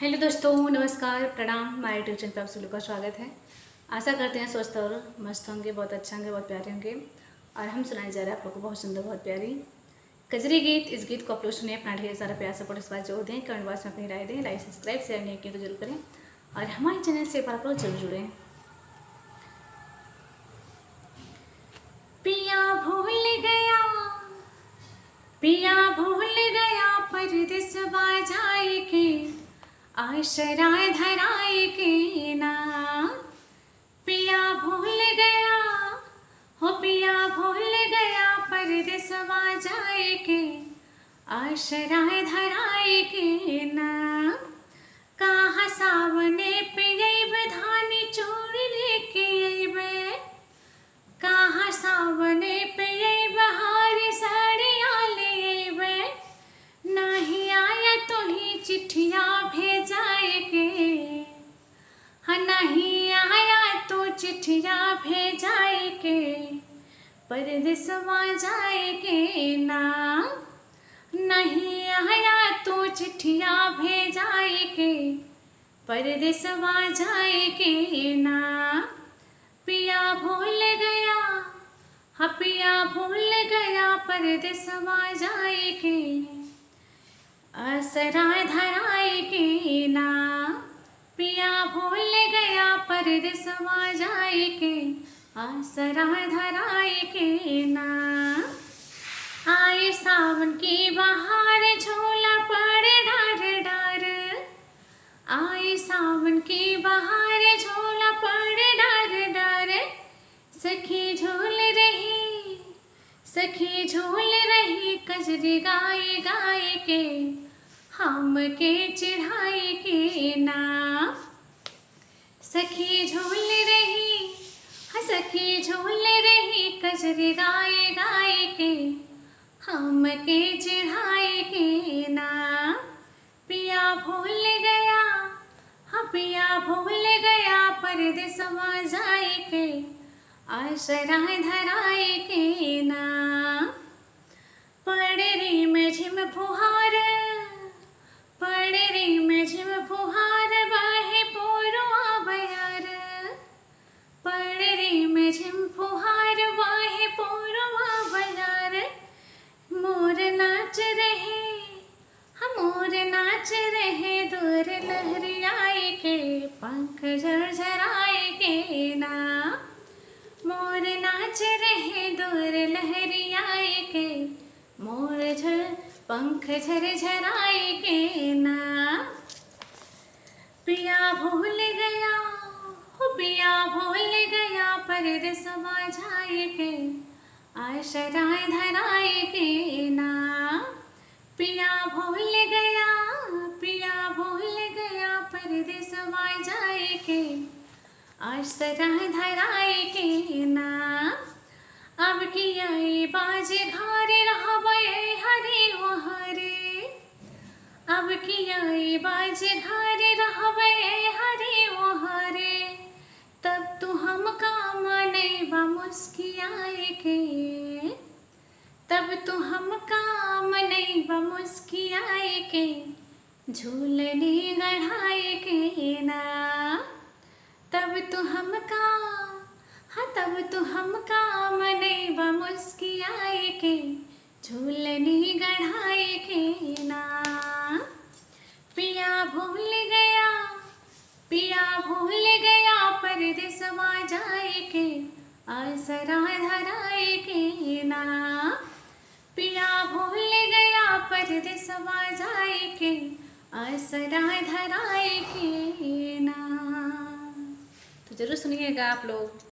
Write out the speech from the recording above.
Hello दोस्तों, नमस्कार, प्रणाम। हमारे यूट्यूब चैनल पर आप सभी का स्वागत है। आशा करते हैं स्वस्थ और मस्त होंगे, बहुत अच्छा होंगे, बहुत प्यारे होंगे। और हम सुनाए जा रहे हैं आप लोग को बहुत सुंदर, बहुत प्यारी कजरी गीत। इस गीत को आप लोग सुने, अपना ढेर सारा प्यार सपोर्ट इस बार जोड़ दें, कमेंट बॉक्स में अपनी राय दें, लाइक सब्सक्राइब शेयर नहीं किया तो जरूर करें और हमारे चैनल से एक बार आप लोग जरूर जुड़ें। पिया भूल गया, पिया भूल गया परदेस बाजाए के, आशराय धराए के ना। पिया भूल गया, हो पिया भूल गया परदेसवा जाए के, आशराय धराए के ना। कहाँ सावने पियब धानी चूड़ लेके अइबे, कहाँ सावने पियब हारी साड़िया ले अइबे, नहीं आया तो ही चिट्ठिया भेजाए के, हाँ नहीं आया तो चिट्ठिया भेजाए के, परदेसवा जाए के ना। नहीं आया तो चिट्ठिया भेजाए के, परदेसवा जाए के ना। पिया भूल गया, हाँ पिया भूल गया परदेसवा जाए के, आसराय धराए के ना। पिया भूल गया परदेसवा जाए के, आसराय धराए के ना। आए सावन की बहार झोला पड़े डार डार, आए सावन की बहार झोला पड़े डार डार। सखी झूल रही, सखी झूल रही कजरी गाए गाए के, हम के चढ़ाए के ना। सखी झूल रही, हाँ सखी झूल रही कजरी गाए गाए के, हम के चढ़ाए के ना। पिया भूल गया, हाँ पिया भूल गया परदेसवा जाए के, आशराय धराए के ना। पड़े रे में झिम फुहार, पड़े रे में झिम फुहार, बाहे पोरुआ बयार। पड़े रे में झिम फुहार, बाहे पोरुआ बयार। मोर नाच रहे, हम मोर नाच रहे दूर लहरियाए के, पंख झरझराए के ना। मोर नाच रहे दूर लहरियाए के, मोर पंख झरझराए के ना। पिया भूल गया, हो पिया भूल गया परदेसवा जाए के, आशराय धराए के ना। पिया भूल गया, पिया भूल गया परदेसवा जाए के, आशराय धराए के ना। अब की आई बाज घरे रहबे हरे हो हरे, अब की आई बाज घरे रहबे हरे हो हरे। तब तू हम काम नैबा मुस्कियाए के, तब तू हम काम नैबा मुस्कियाए के, झूलनी गढ़ाए के ना। तब तू हम काम, हाँ तब तू हम काम नैबा मुस्कियाए के, झूलनी गढ़ाए के ना। पिया भूल गया, पिया भूल गया परदेसवा जाए के, आसराय धराए के ना। पिया भूल गया परदेसवा जाए के, आसराय धराए के ना। तो जरूर सुनिएगा आप लोग।